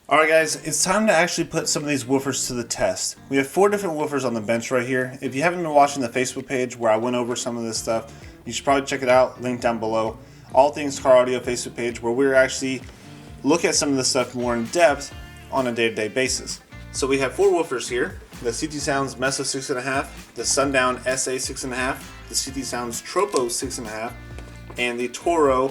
Alright guys, it's time to actually put some of these woofers to the test. We have 4 different woofers on the bench right here. If you haven't been watching the Facebook page where I went over some of this stuff, you should probably check it out, link down below. All Things Car Audio Facebook page where we're actually look at some of this stuff more in depth on a day-to-day basis. So we have 4 woofers here. The CT Sounds MESO 6.5, the Sundown SA 6.5, the CT Sounds TROPO 6.5, and the TORO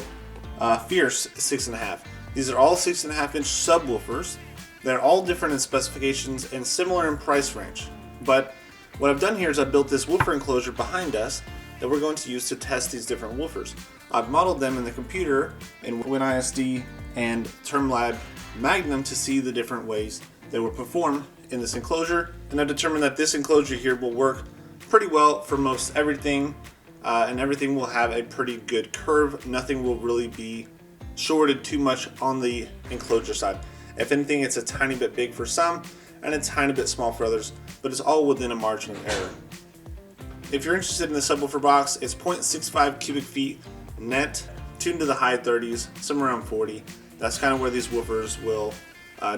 FIERCE 6.5. These are all 6.5 inch subwoofers. They're all different in specifications and similar in price range. But what I've done here is I've built this woofer enclosure behind us that we're going to use to test these different woofers. I've modeled them in the computer in WinISD and TermLab Magnum to see the different ways they will perform in this enclosure, and I've determined that this enclosure here will work pretty well for most everything, and everything will have a pretty good curve. Nothing will really be shorted too much on the enclosure side. If anything, it's a tiny bit big for some and a tiny bit small for others, but it's all within a margin of error. If you're interested in the subwoofer box, it's 0.65 cubic feet net, tuned to the high 30s, somewhere around 40. That's kind of where these woofers will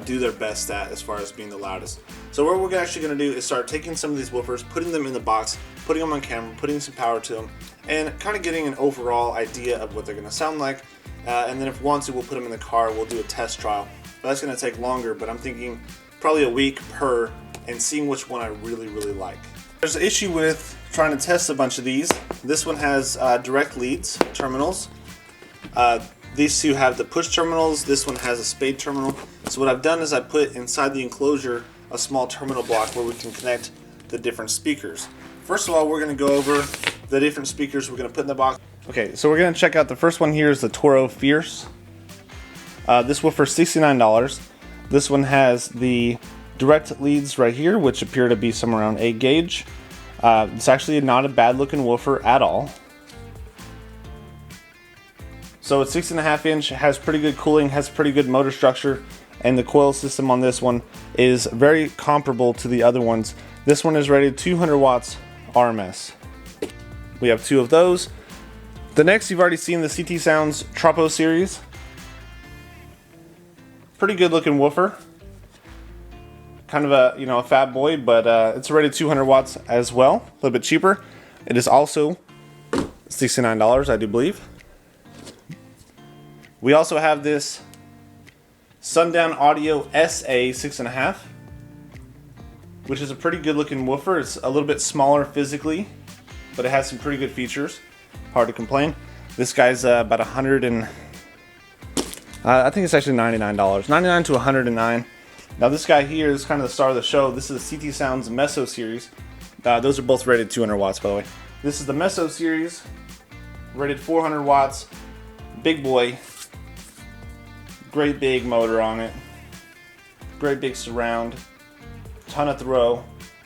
do their best at as far as being the loudest. So what we're actually going to do is start taking some of these woofers, putting them in the box, putting them on camera, putting some power to them, and kind of getting an overall idea of what they're going to sound like. And then if we want to, we'll put them in the car, we'll do a test trial. But that's going to take longer, but I'm thinking probably a week per, and seeing which one I really like. There's an issue with trying to test a bunch of these. This one has direct leads, terminals. These two have the push terminals, this one has a spade terminal. So what I've done is I put inside the enclosure a small terminal block where we can connect the different speakers. First of all, we're going to go over the different speakers we're going to put in the box. Okay, so we're going to check out the first one here is the TORO FIERCE. This woofer $69. This one has the direct leads right here, which appear to be somewhere around 8 gauge. It's actually not a bad looking woofer at all. So it's 6.5 inch, has pretty good cooling, has pretty good motor structure, and the coil system on this one is very comparable to the other ones. This one is rated 200 watts RMS. We have 2 of those. The next, you've already seen the CT Sounds TROPO series. Pretty good looking woofer. Kind of a, a fat boy, but it's rated 200 watts as well. A little bit cheaper. It is also $69, I do believe. We also have this Sundown Audio SA 6.5, which is a pretty good looking woofer. It's a little bit smaller physically, but it has some pretty good features. Hard to complain. This guy's about I think it's actually $99. $99 to $109. Now this guy here is kind of the star of the show. This is the CT Sounds MESO series. Those are both rated 200 watts, by the way. This is the MESO series, rated 400 watts. Big boy. Great big motor on it. Great big surround. Ton of throw.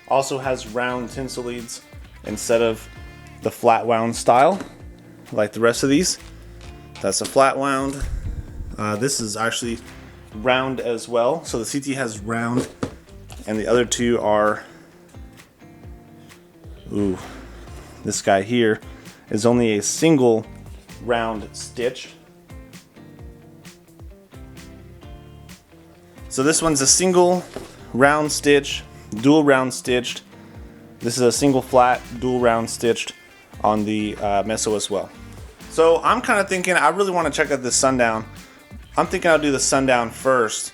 Also has round tinsel leads instead of the flat wound style like the rest of these. That's a flat wound. This is actually round as well. So the CT has round and the other 2 are, this guy here is only a single round stitch. So this one's a single round stitch, dual round stitched. This is a single flat, dual round stitched on the MESO as well. So I'm kind of thinking, I really want to check out this Sundown. I'm thinking I'll do the Sundown first,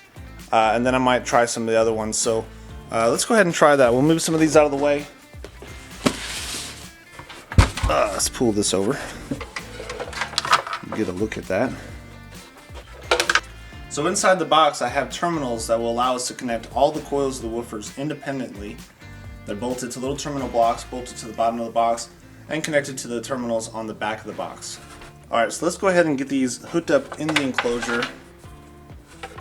and then I might try some of the other ones. So let's go ahead and try that. We'll move some of these out of the way. Let's pull this over. Get a look at that. So inside the box I have terminals that will allow us to connect all the coils of the woofers independently. They're bolted to little terminal blocks, bolted to the bottom of the box, and connected to the terminals on the back of the box. Alright, so let's go ahead and get these hooked up in the enclosure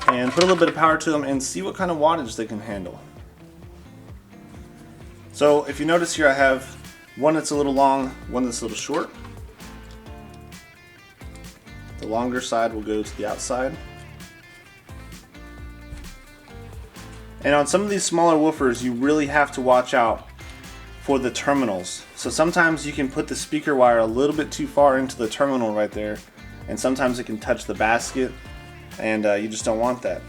and put a little bit of power to them and see what kind of wattage they can handle. So if you notice here, I have one that's a little long, one that's a little short. The longer side will go to the outside. And on some of these smaller woofers, you really have to watch out for the terminals. So sometimes you can put the speaker wire a little bit too far into the terminal right there, and sometimes it can touch the basket, and you just don't want that.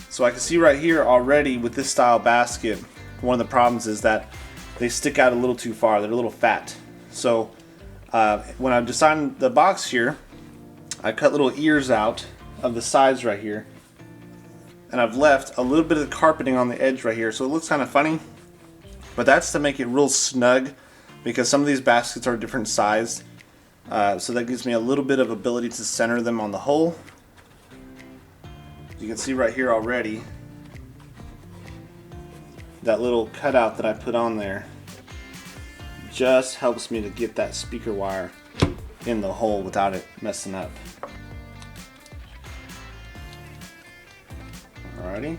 So I can see right here already with this style basket, one of the problems is that they stick out a little too far. They're a little fat. So when I designed the box here, I cut little ears out of the sides right here, and I've left a little bit of the carpeting on the edge right here, so it looks kind of funny, but that's to make it real snug, because some of these baskets are different sized, so that gives me a little bit of ability to center them on the hole. You can see right here already that little cutout that I put on there just helps me to get that speaker wire in the hole without it messing up. Alrighty,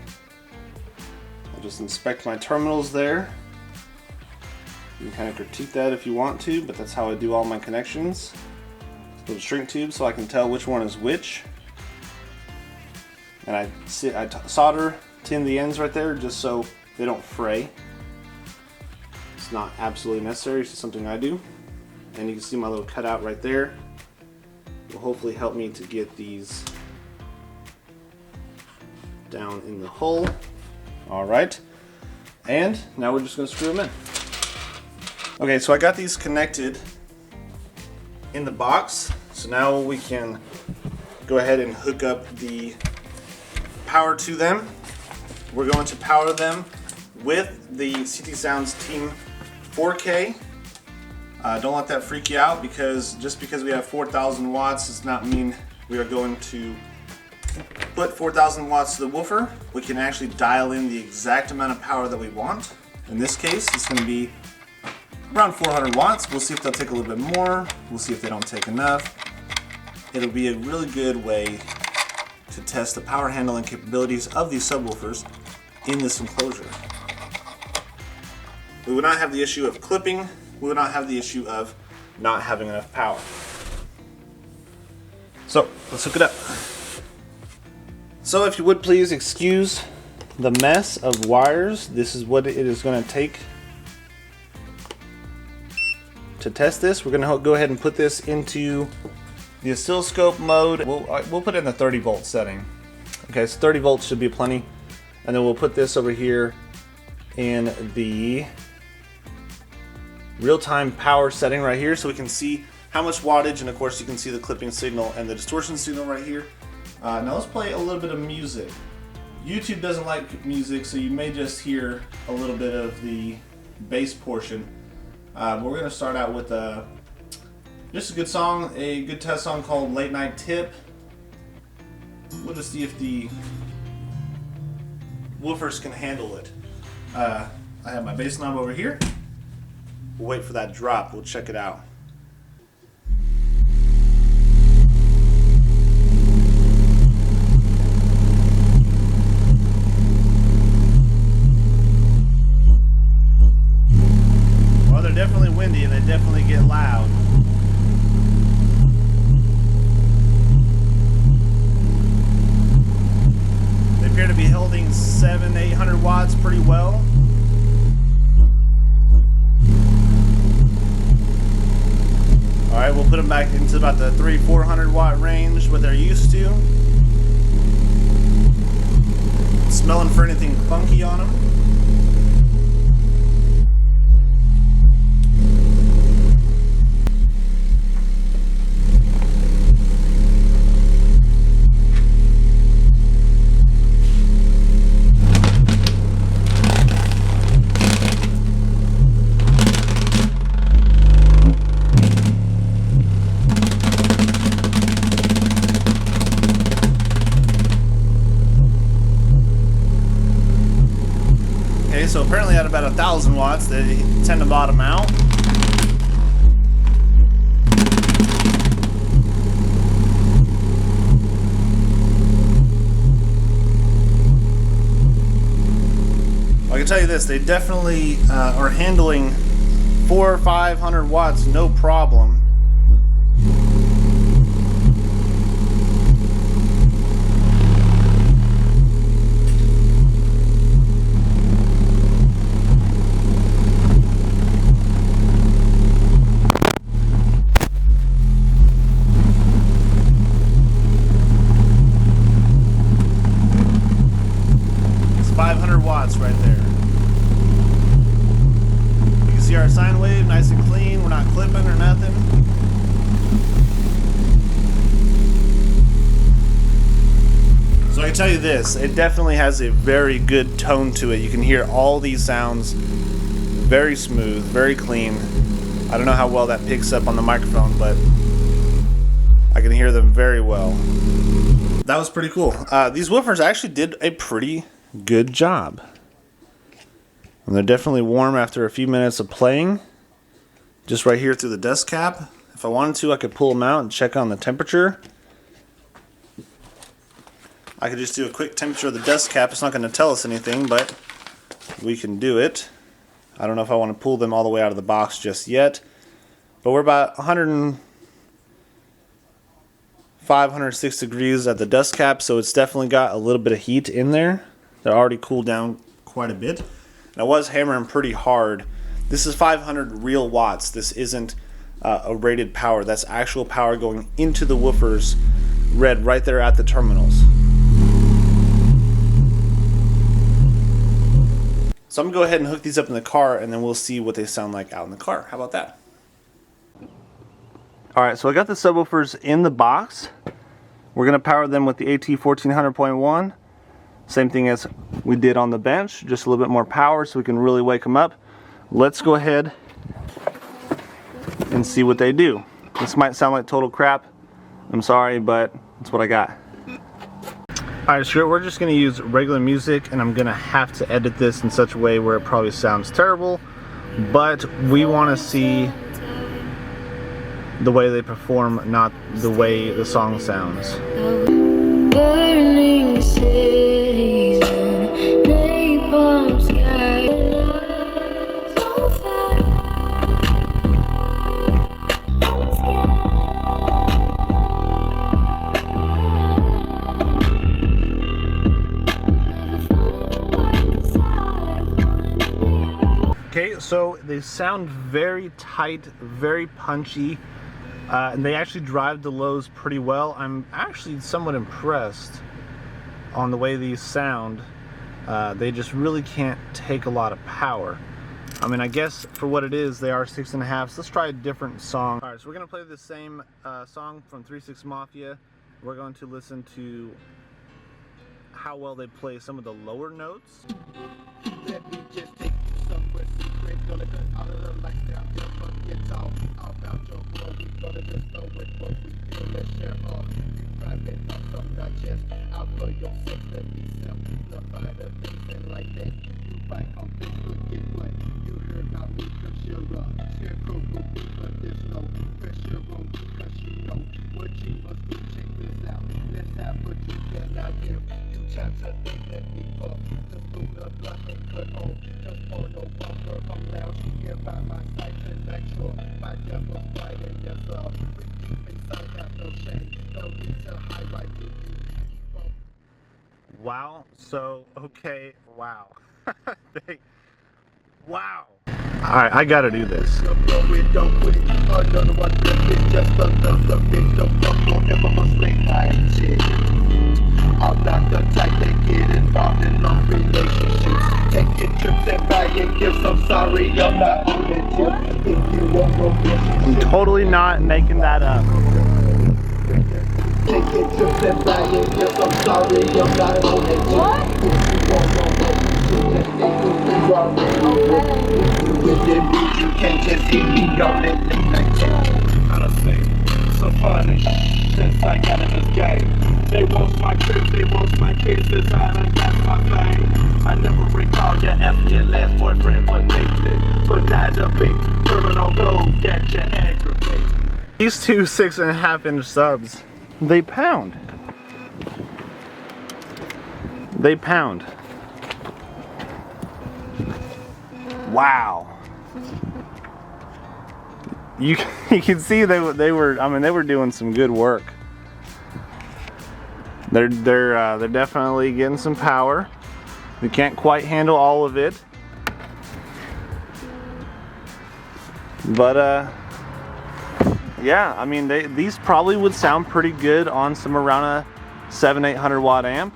I'll just inspect my terminals there. You can kind of critique that if you want to, but that's how I do all my connections. Little shrink tube so I can tell which one is which. And I solder tin the ends right there just so they don't fray. It's not absolutely necessary, it's just something I do. And you can see my little cutout right there. It will hopefully help me to get these down in the hole. Alright, and now we're just going to screw them in. Okay, so I got these connected in the box, so now we can go ahead and hook up the power to them. We're going to power them with the CT Sounds Team 4K. Don't let that freak you out, because just because we have 4,000 watts does not mean we are going to put 4,000 watts to the woofer. We can actually dial in the exact amount of power that we want. In this case, it's going to be around 400 watts. We'll see if they'll take a little bit more. We'll see if they don't take enough. It'll be a really good way to test the power handling capabilities of these subwoofers in this enclosure. We will not have the issue of clipping. We will not have the issue of not having enough power. So let's hook it up. So if you would please excuse the mess of wires. This is what it is going to take to test this. We're going to go ahead and put this into the oscilloscope mode. We'll put it in the 30 volt setting. Okay, so 30 volts should be plenty. And then we'll put this over here in the real-time power setting right here, so we can see how much wattage, and of course you can see the clipping signal and the distortion signal right here. Now let's play a little bit of music. YouTube doesn't like music, so you may just hear a little bit of the bass portion. But we're going to start out with just a good song, a good test song called Late Night Tip. We'll just see if the woofers can handle it. I have my bass knob over here. We'll wait for that drop. We'll check it out. Well, they're definitely windy and they definitely get loud. They appear to be holding 700-800 watts pretty well. Alright, we'll put them back into about the 300-400 watt range, what they're used to. Smelling for anything funky on them. So apparently at about 1,000 watts they tend to bottom out. I can tell you this, they definitely are handling 400 or 500 watts no problem. watts right there. You can see our sine wave, nice and clean. We're not clipping or nothing. So I can tell you this, it definitely has a very good tone to it. You can hear all these sounds very smooth, very clean. I don't know how well that picks up on the microphone, but I can hear them very well. That was pretty cool. These woofers actually did a pretty good job. And they're definitely warm after a few minutes of playing. Just right here through the dust cap. If I wanted to, I could pull them out and check on the temperature. I could just do a quick temperature of the dust cap. It's not going to tell us anything, but we can do it. I don't know if I want to pull them all the way out of the box just yet. But we're about 105, 106 degrees at the dust cap, so it's definitely got a little bit of heat in there. They're already cooled down quite a bit. And I was hammering pretty hard. This is 500 real watts. This isn't a rated power. That's actual power going into the woofers, read right there at the terminals. So I'm going to go ahead and hook these up in the car, and then we'll see what they sound like out in the car. How about that? Alright, so I got the subwoofers in the box. We're going to power them with the AT 1400.1. Same thing as we did on the bench, just a little bit more power so we can really wake them up. Let's go ahead and see what they do. This might sound like total crap. I'm sorry, but that's what I got. Alright, so we're just going to use regular music, and I'm going to have to edit this in such a way where it probably sounds terrible, but we want to see the way they perform, not the way the song sounds. Burning cities and napalm skies. Okay, so they sound very tight, very punchy, and they actually drive the lows pretty well. I'm actually somewhat impressed on the way these sound. They just really can't take a lot of power. I mean, I guess for what it is, they are 6.5. So let's try a different song. All right, so we're gonna play the same song from 3-6 Mafia. We're going to listen to how well they play some of the lower notes. Let me just take you somewhere secret. Gonna cut out of the lights down till fun gets off. I'll bounce your world. We gonna just know it, what we feel. Let's share all. You private thoughts from digest. Out for your sex, let me simplify the things and like that. You bite on Facebook, get what you heard about me, cause you're a scarecrow will be, but there's no pressure on you, cause you know what you must do. Check this out. Let's have what you cannot give. You chance a thing that me up. Just do the blunt and cut on. Just for no bumper, I'm lounging here by my side to make sure my devil's bright and yes, with deep inside, have no shame. No need to highlight you. Wow, so, okay, wow. Wow. Alright, I gotta do this. I'm not the type that get involved in long relationships. Taking trips and buying gifts, I'm sorry, I'm not on it tip. If you want romance, I'm totally not making that up. taking trips and buying gifts, I'm sorry, I'm not on it tip. What? If you want romance, just stay with me, you with it, you can't just hit me on it. I done seen some funny since I got in this game. They want my trips, they want my cases, I done got my thing. I never recall your F, your last boyfriend, what they did. But now the big criminal gold got you aggravated. These two 6.5-inch subs, they pound. They pound. Wow. You can see they were doing some good work. They're definitely getting some power. They can't quite handle all of it, but yeah, I mean these probably would sound pretty good on some around a 700-800 watt amp.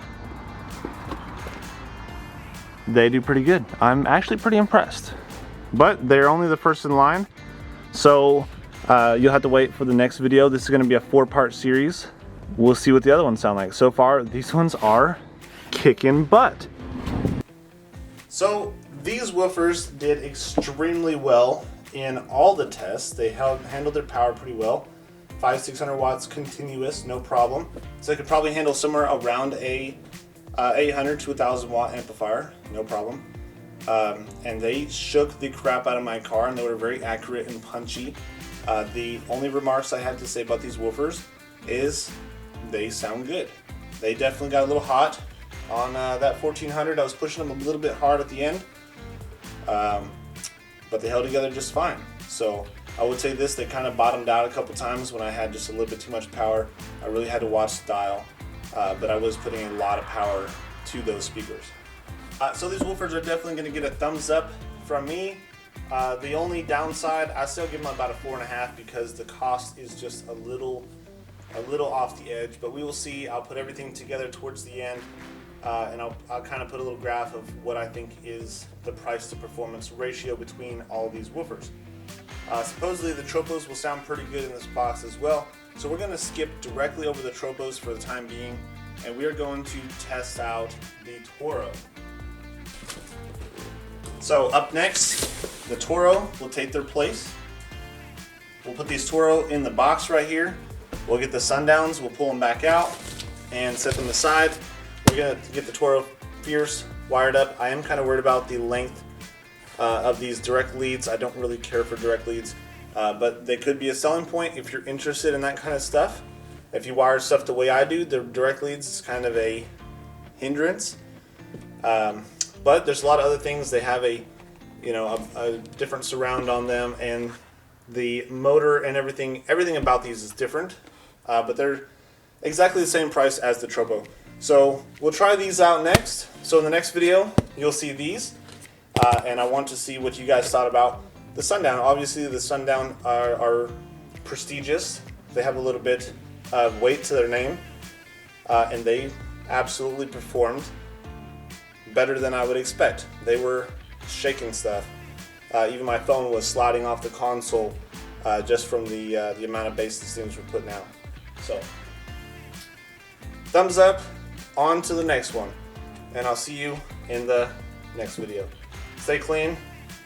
they do pretty good. I'm actually pretty impressed. But they're only the first in line, so you'll have to wait for the next video. This is going to be a 4-part series. We'll see what the other ones sound like. So far, these ones are kicking butt. So these woofers did extremely well in all the tests. They handled their power pretty well. 500-600 watts continuous, no problem. So they could probably handle somewhere around a 800 to 1,000 watt amplifier, no problem. And they shook the crap out of my car, and they were very accurate and punchy. The only remarks I had to say about these woofers is they sound good. They definitely got a little hot on that 1400. I was pushing them a little bit hard at the end, but they held together just fine. So I would say this, they kind of bottomed out a couple times when I had just a little bit too much power. I really had to watch the dial, but I was putting a lot of power to those speakers. So these woofers are definitely going to get a thumbs up from me. The only downside, I still give them about a 4.5 because the cost is just a little off the edge, but we will see. I'll put everything together towards the end, and I'll kind of put a little graph of what I think is the price to performance ratio between all these woofers. Supposedly the TROPOs will sound pretty good in this box as well, so we're going to skip directly over the TROPOs for the time being, and we are going to test out the TORO. So up next, the TORO will take their place. We'll put these TORO in the box right here. We'll get the Sundowns, we'll pull them back out and set them aside. We're going to get the TORO FIERCE wired up. I am kind of worried about the length of these direct leads. I don't really care for direct leads, but they could be a selling point if you're interested in that kind of stuff. If you wire stuff the way I do, the direct leads is kind of a hindrance. But there's a lot of other things. They have a different surround on them, and the motor and everything about these is different, but they're exactly the same price as the TROPO. So we'll try these out next. So in the next video, you'll see these, and I want to see what you guys thought about the Sundown. Obviously, the Sundown are prestigious. They have a little bit of weight to their name, and they absolutely performed better than I would expect. They were shaking stuff. Even my phone was sliding off the console just from the amount of bass these things were putting out. So, thumbs up, on to the next one, and I'll see you in the next video. Stay clean.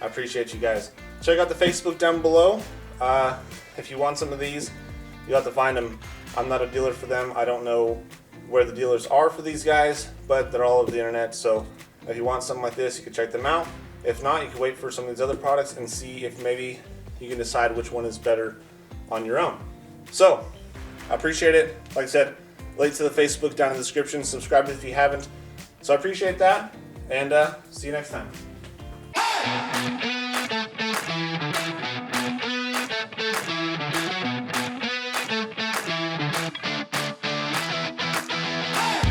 I appreciate you guys. Check out the Facebook down below. If you want some of these, you'll have to find them. I'm not a dealer for them. I don't know where the dealers are for these guys, but they're all over the internet. So if you want something like this, you can check them out. If not, you can wait for some of these other products and see if maybe you can decide which one is better on your own. So I appreciate it. Like I said, link to the Facebook down in the description. Subscribe if you haven't. So I appreciate that, and see you next time.